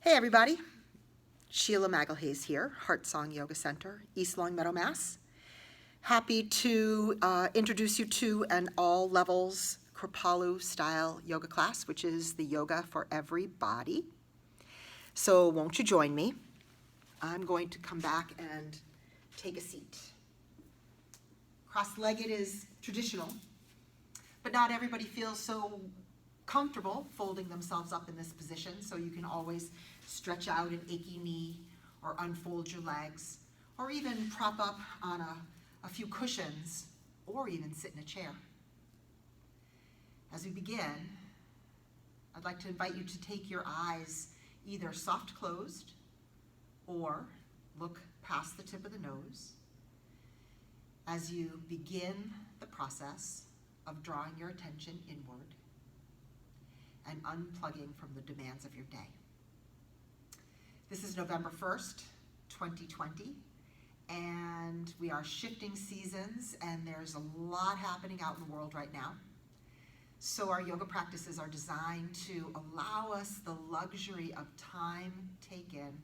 Hey everybody, Sheila Magalhaes here, Heartsong Yoga Center, East Long Meadow, Mass. Happy to introduce you to an all levels Kripalu Style yoga class, which is the yoga for everybody. So won't you join me? I'm going to come back and take a seat. Cross-legged is traditional, but not everybody feels so comfortable folding themselves up in this position, so you can always stretch out an achy knee or unfold your legs, or even prop up on a few cushions, or even sit in a chair. As we begin, I'd like to invite you to take your eyes either soft closed or look past the tip of the nose as you begin the process of drawing your attention inward and unplugging from the demands of your day. This is November 1st, 2020, and we are shifting seasons, and there's a lot happening out in the world right now. So our yoga practices are designed to allow us the luxury of time taken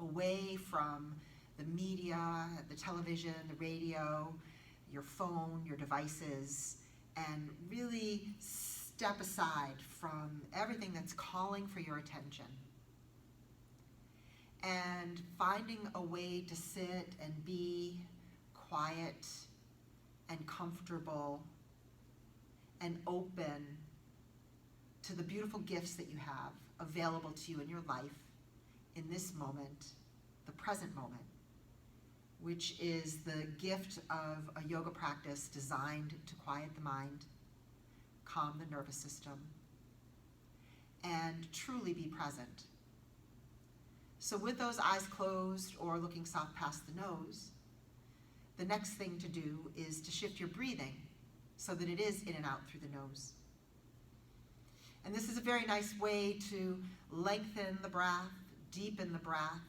away from the media, the television, the radio, your phone, your devices, and really step aside from everything that's calling for your attention and finding a way to sit and be quiet and comfortable and open to the beautiful gifts that you have available to you in your life in this moment, the present moment, which is the gift of a yoga practice designed to quiet the mind, calm the nervous system, and truly be present. So with those eyes closed or looking soft past the nose, the next thing to do is to shift your breathing so that it is in and out through the nose. And this is a very nice way to lengthen the breath, deepen the breath,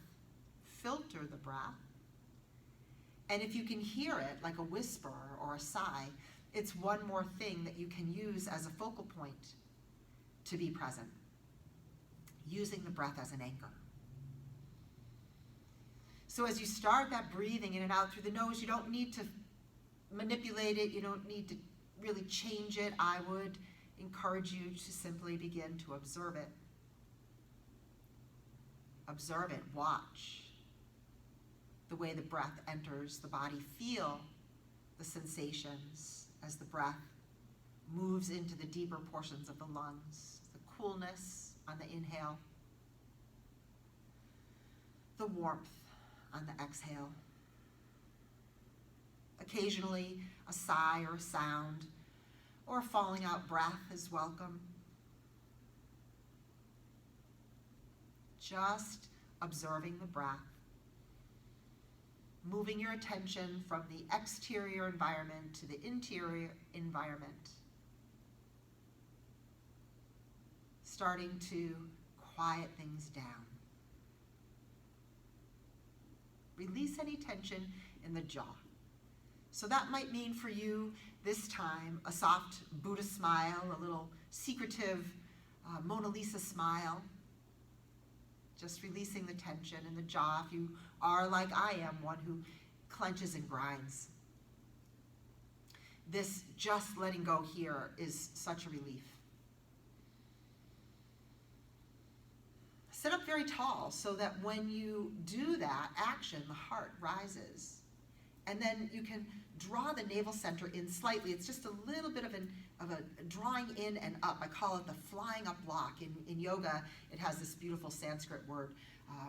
filter the breath. And if you can hear it like a whisper or a sigh, it's one more thing that you can use as a focal point to be present, using the breath as an anchor. So as you start that breathing in and out through the nose, you don't need to manipulate it, you don't need to really change it. I would encourage you to simply begin to observe it. Observe it, watch the way the breath enters the body. Feel the sensations as the breath moves into the deeper portions of the lungs. The coolness on the inhale, the warmth on the exhale. Occasionally, a sigh or a sound or a falling out breath is welcome. Just observing the breath, moving your attention from the exterior environment to the interior environment, starting to quiet things down. Release any tension in the jaw. So that might mean for you this time a soft Buddha smile, a little secretive Mona Lisa smile. Just releasing the tension in the jaw if you are, like I am, one who clenches and grinds. This just letting go here is such a relief. Sit up very tall so that when you do that action, the heart rises. And then you can draw the navel center in slightly. It's just a little bit of a drawing in and up. I call it the flying up block. In yoga, it has this beautiful Sanskrit word,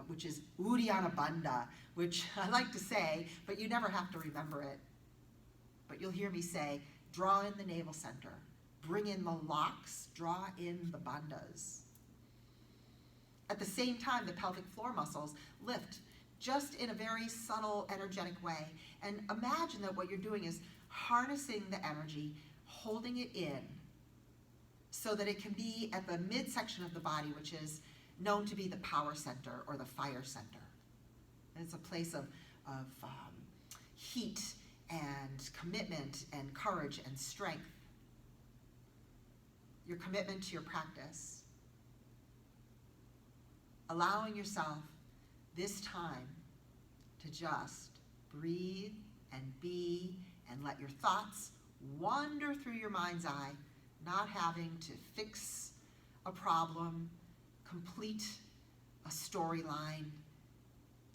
which is Uddiyana Bandha, which I like to say, but you never have to remember it. But you'll hear me say, draw in the navel center. Bring in the locks, draw in the bandhas. At the same time, the pelvic floor muscles lift just in a very subtle, energetic way. And imagine that what you're doing is harnessing the energy, holding it in, so that it can be at the midsection of the body, which is known to be the power center or the fire center. And it's a place of heat and commitment and courage and strength. Your commitment to your practice. allowing yourself this time to just breathe and be and let your thoughts wander through your mind's eye, not having to fix a problem, complete a storyline,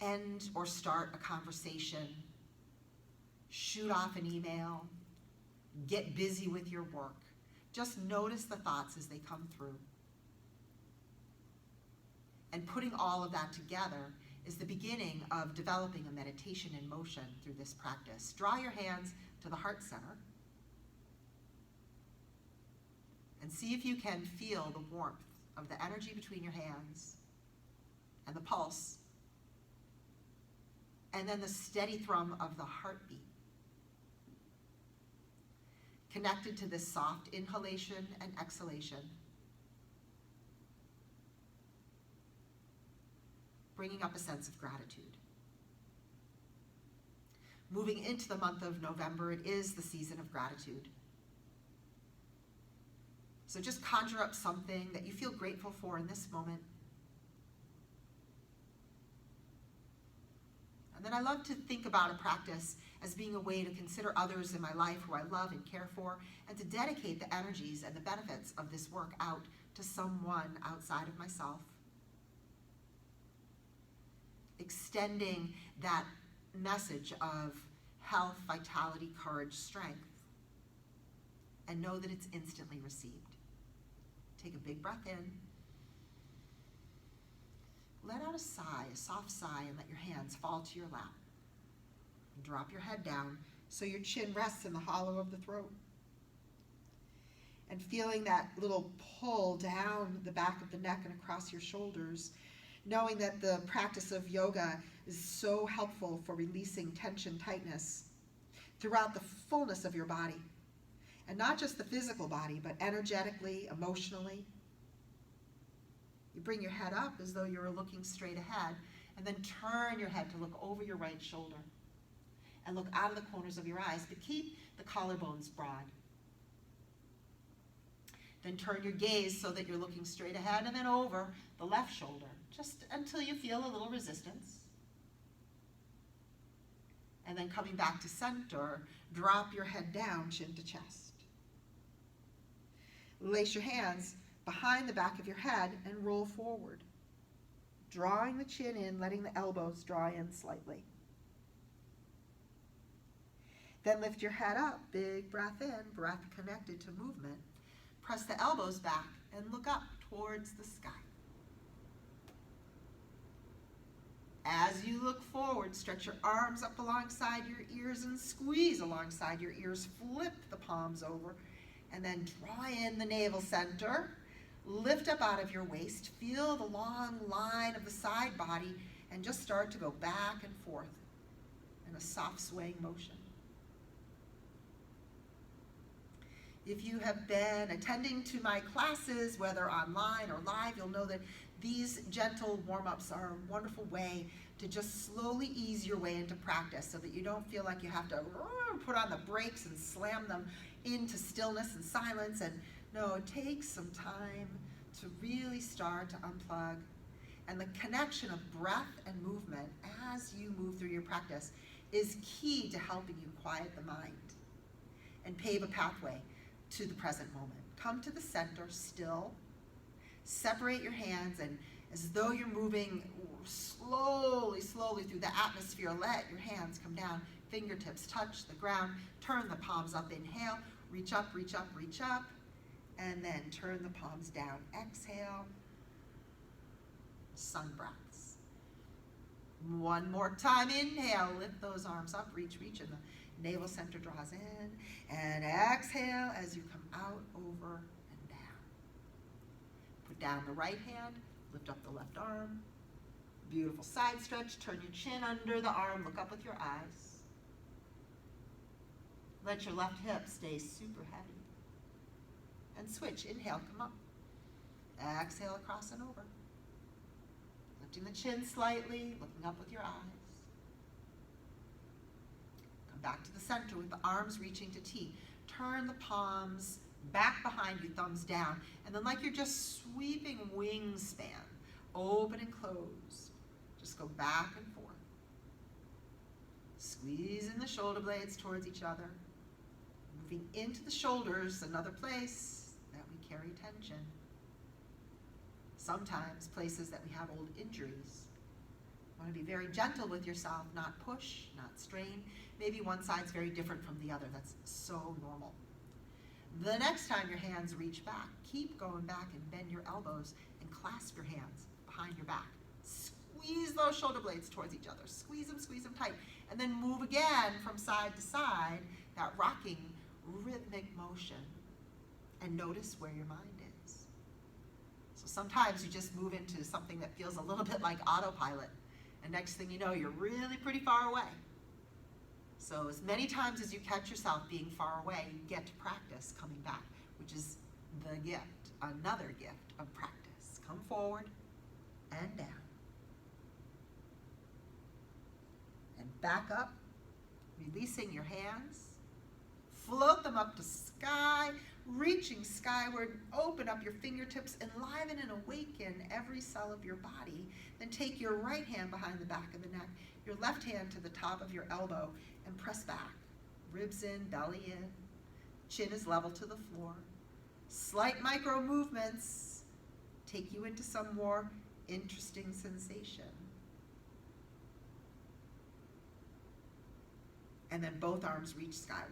end or start a conversation, shoot off an email, get busy with your work. Just notice the thoughts as they come through. And putting all of that together is the beginning of developing a meditation in motion through this practice. Draw your hands to the heart center and see if you can feel the warmth of the energy between your hands and the pulse, and then the steady thrum of the heartbeat. Connected to this soft inhalation and exhalation, bringing up a sense of gratitude. Moving into the month of November, it is the season of gratitude. So just conjure up something that you feel grateful for in this moment. And then I love to think about a practice as being a way to consider others in my life who I love and care for, and to dedicate the energies and the benefits of this work out to someone outside of myself. Extending that message of health, vitality, courage, strength, and know that it's instantly received. Take a big breath in. Let out a sigh, a soft sigh, and let your hands fall to your lap. Drop your head down so your chin rests in the hollow of the throat. And feeling that little pull down the back of the neck and across your shoulders, knowing that the practice of yoga is so helpful for releasing tension, tightness throughout the fullness of your body. And not just the physical body, but energetically, emotionally. You bring your head up as though you were looking straight ahead, and then turn your head to look over your right shoulder and look out of the corners of your eyes, but keep the collarbones broad. Then turn your gaze so that you're looking straight ahead and then over the left shoulder, just until you feel a little resistance. And then coming back to center, drop your head down, chin to chest. Lace your hands behind the back of your head and roll forward, drawing the chin in, letting the elbows draw in slightly. Then lift your head up, big breath in, breath connected to movement. Press the elbows back and look up towards the sky. As you look forward, stretch your arms up alongside your ears and squeeze alongside your ears. Flip the palms over and then draw in the navel center. Lift up out of your waist. Feel the long line of the side body and just start to go back and forth in a soft swaying motion. If you have been attending to my classes, whether online or live, you'll know that these gentle warm-ups are a wonderful way to just slowly ease your way into practice so that you don't feel like you have to put on the brakes and slam them into stillness and silence. And no, it takes some time to really start to unplug. And the connection of breath and movement as you move through your practice is key to helping you quiet the mind and pave a pathway to the present moment. Come to the center still. Separate your hands, and as though you're moving slowly through the atmosphere, let your hands come down. Fingertips touch the ground. Turn the palms up. Inhale. Reach up, reach up, reach up. And then turn the palms down. Exhale. Sun breaths. One more time. Inhale. Lift those arms up. Reach, reach. And the navel center draws in. And exhale as you come out, over, and down. Put down the right hand. Lift up the left arm. Beautiful side stretch. Turn your chin under the arm. Look up with your eyes. Let your left hip stay super heavy. And switch. Inhale, come up. Exhale, across and over. Lifting the chin slightly, looking up with your eyes. Come back to the center with the arms reaching to T. Turn the palms back behind you, thumbs down. And then like you're just sweeping wingspan open and close. Just go back and forth. Squeezing the shoulder blades towards each other. Moving into the shoulders, another place that we carry tension. Sometimes places that we have old injuries. You want to be very gentle with yourself, not push, not strain. Maybe one side's very different from the other. That's so normal. The next time your hands reach back, keep going back and bend your elbows and clasp your hands behind your back. Squeeze those shoulder blades towards each other. Squeeze them tight. And then move again from side to side, that rocking rhythmic motion. And notice where your mind is. So sometimes you just move into something that feels a little bit like autopilot. And next thing you know, you're really pretty far away. So as many times as you catch yourself being far away, you get to practice coming back, which is the gift, another gift of practice. Come forward and down. And back up, releasing your hands. Float them up to sky, reaching skyward. Open up your fingertips, enliven and awaken every cell of your body. Then take your right hand behind the back of the neck, your left hand to the top of your elbow, and press back. Ribs in, belly in. Chin is level to the floor. Slight micro movements take you into some more interesting sensation. And then both arms reach skyward.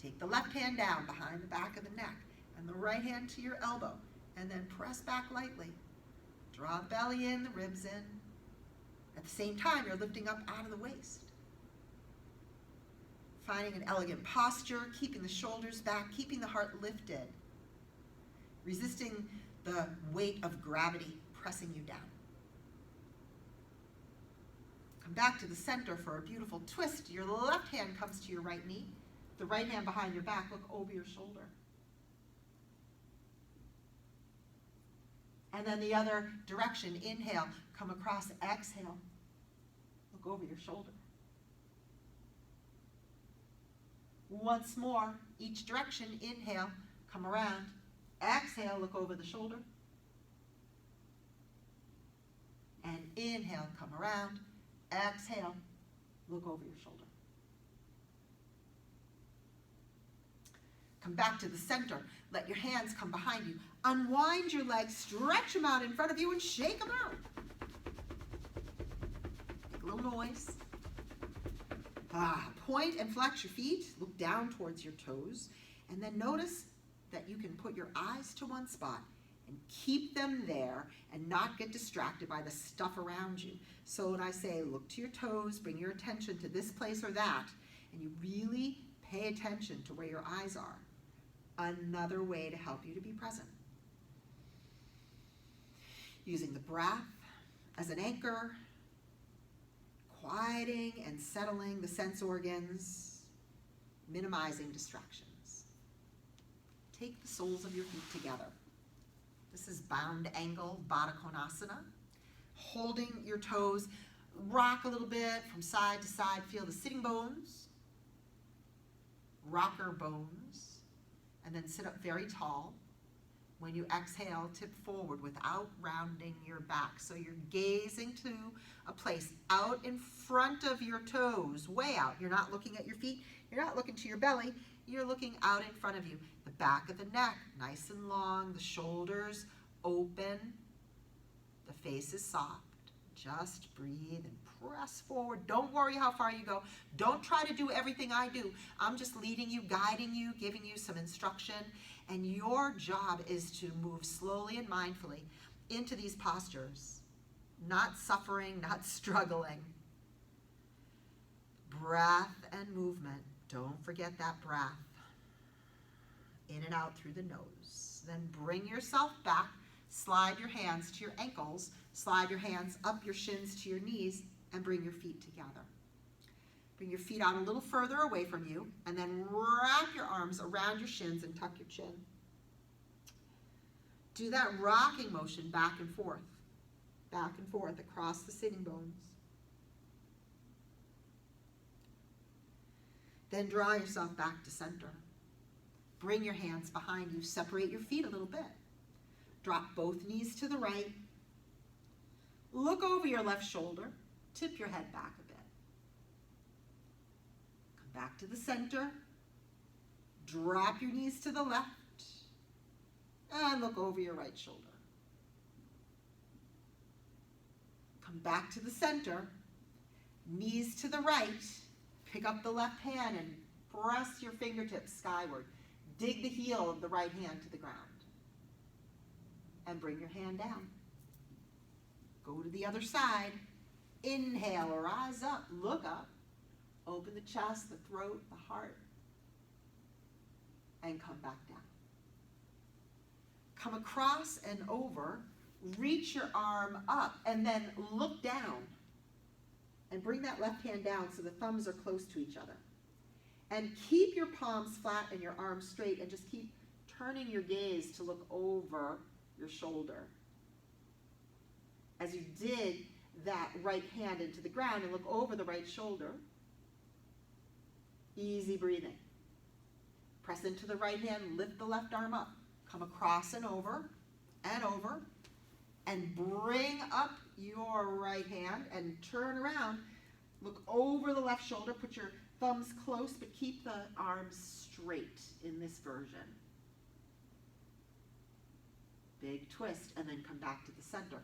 Take the left hand down behind the back of the neck and the right hand to your elbow, and then press back lightly. Draw the belly in, the ribs in. At the same time, you're lifting up out of the waist. Finding an elegant posture, keeping the shoulders back, keeping the heart lifted. Resisting the weight of gravity pressing you down. Come back to the center for a beautiful twist. Your left hand comes to your right knee. The right hand behind your back, look over your shoulder. And then the other direction, inhale, come across, exhale, look over your shoulder. Once more, each direction, inhale, come around, exhale, look over the shoulder. And inhale, come around, exhale, look over your shoulder. Come back to the center. Let your hands come behind you. Unwind your legs, stretch them out in front of you, and shake them out. Make a little noise. Point and flex your feet. Look down towards your toes. And then notice that you can put your eyes to one spot and keep them there and not get distracted by the stuff around you. So when I say look to your toes, bring your attention to this place or that, and you really pay attention to where your eyes are. Another way to help you to be present. Using the breath as an anchor, quieting and settling the sense organs, minimizing distractions. Take the soles of your feet together. This is bound angle Baddha Konasana. Holding your toes, rock a little bit from side to side. Feel the sitting bones, rocker bones, and then sit up very tall. When you exhale, tip forward without rounding your back. So you're gazing to a place out in front of your toes, way out. You're not looking at your feet. You're not looking to your belly. You're looking out in front of you. The back of the neck, nice and long. The shoulders open. The face is soft. Just breathe and press forward. Don't worry how far you go. Don't try to do everything I do. I'm just leading you, guiding you, giving you some instruction. And your job is to move slowly and mindfully into these postures. Not suffering, not struggling. Breath and movement. Don't forget that breath. In and out through the nose. Then bring yourself back. Slide your hands to your ankles. Slide your hands up your shins to your knees and bring your feet together. Bring your feet out a little further away from you and then wrap your arms around your shins and tuck your chin. Do that rocking motion back and forth across the sitting bones. Then draw yourself back to center. Bring your hands behind you. Separate your feet a little bit. Drop both knees to the right. over your left shoulder, tip your head back a bit. Come back to the center, drop your knees to the left, and look over your right shoulder. Come back to the center, knees to the right, pick up the left hand and press your fingertips skyward. Dig the heel of the right hand to the ground. And bring your hand down. Go to the other side. Inhale, rise up, look up. Open the chest, the throat, the heart. And come back down. Come across and over. Reach your arm up and then look down. And bring that left hand down so the thumbs are close to each other. And keep your palms flat and your arms straight, and just keep turning your gaze to look over your shoulder. As you dig that right hand into the ground and look over the right shoulder, easy breathing. Press into the right hand, lift the left arm up. Come across and over, and bring up your right hand and turn around. Look over the left shoulder, put your thumbs close, but keep the arms straight in this version. Big twist, and then come back to the center.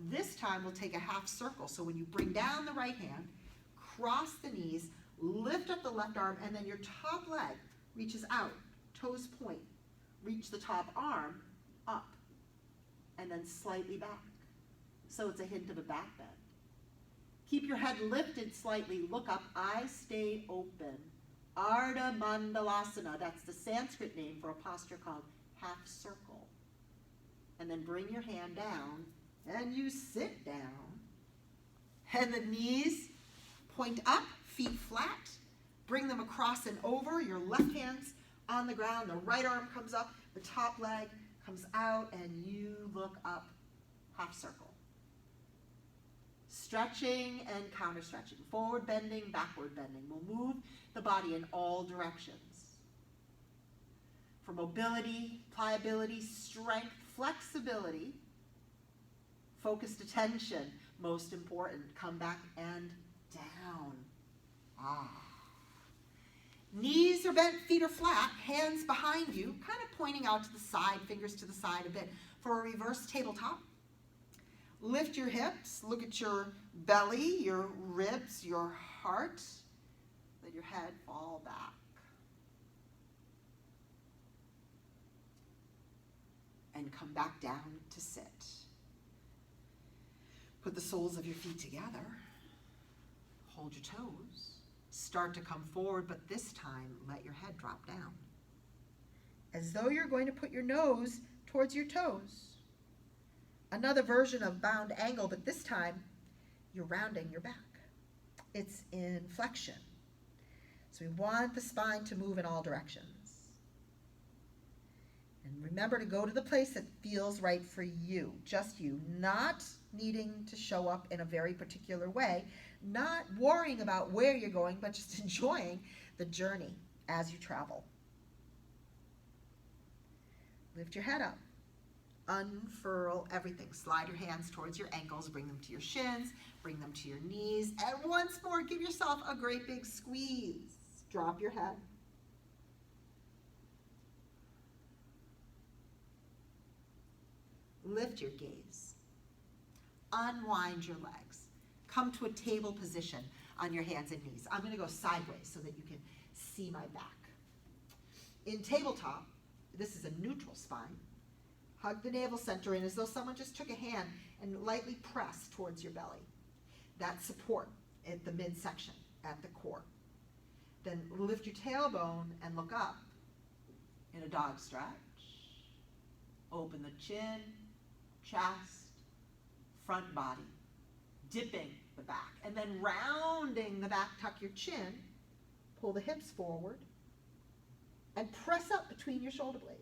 This time we'll take a half circle. So when you bring down the right hand, cross the knees, lift up the left arm, and then your top leg reaches out, toes point. Reach the top arm up, and then slightly back. So it's a hint of a back bend. Keep your head lifted slightly, look up, eyes stay open. Ardha Mandalasana, that's the Sanskrit name for a posture called half circle. And then bring your hand down, and you sit down. And the knees point up, feet flat. Bring them across and over, your left hand's on the ground, the right arm comes up, the top leg comes out, and you look up, half circle. Stretching and counter stretching, forward bending, backward bending. We'll move the body in all directions. For mobility, pliability, strength, flexibility, focused attention, most important. Come back and down. Knees are bent, feet are flat, hands behind you, kind of pointing out to the side, fingers to the side a bit for a reverse tabletop. Lift your hips, look at your belly, your ribs, your heart. Let your head fall back. And come back down to sit. Put the soles of your feet together. Hold your toes. Start to come forward, but this time let your head drop down. As though you're going to put your nose towards your toes. Another version of bound angle, but this time you're rounding your back. It's in flexion. So we want the spine to move in all directions. And remember to go to the place that feels right for you, just you, not needing to show up in a very particular way, not worrying about where you're going, but just enjoying the journey as you travel. Lift your head up. Unfurl everything. Slide your hands towards your ankles, bring them to your shins, bring them to your knees, and once more, give yourself a great big squeeze. Drop your head. Lift your gaze. Unwind your legs. Come to a table position on your hands and knees. I'm going to go sideways so that you can see my back. In tabletop, this is a neutral spine. Hug the navel center in as though someone just took a hand and lightly pressed towards your belly. That support at the midsection, at the core. Then lift your tailbone and look up in a dog stretch. Open the chin, chest, front body, dipping the back, and then rounding the back, tuck your chin, pull the hips forward, and press up between your shoulder blades.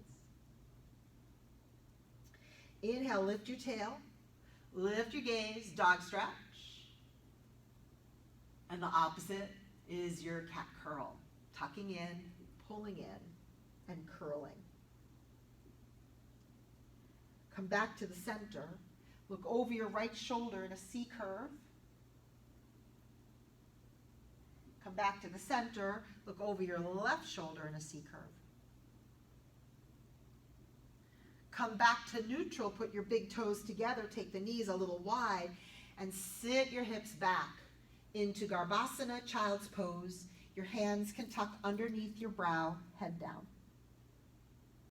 Inhale, lift your tail, lift your gaze, dog stretch. And the opposite is your cat curl, tucking in, pulling in, and curling. Come back to the center. Look over your right shoulder in a C curve. Come back to the center. Look over your left shoulder in a C curve. Come back to neutral. Put your big toes together. Take the knees a little wide and sit your hips back into Garbhasana, child's pose. Your hands can tuck underneath your brow, head down.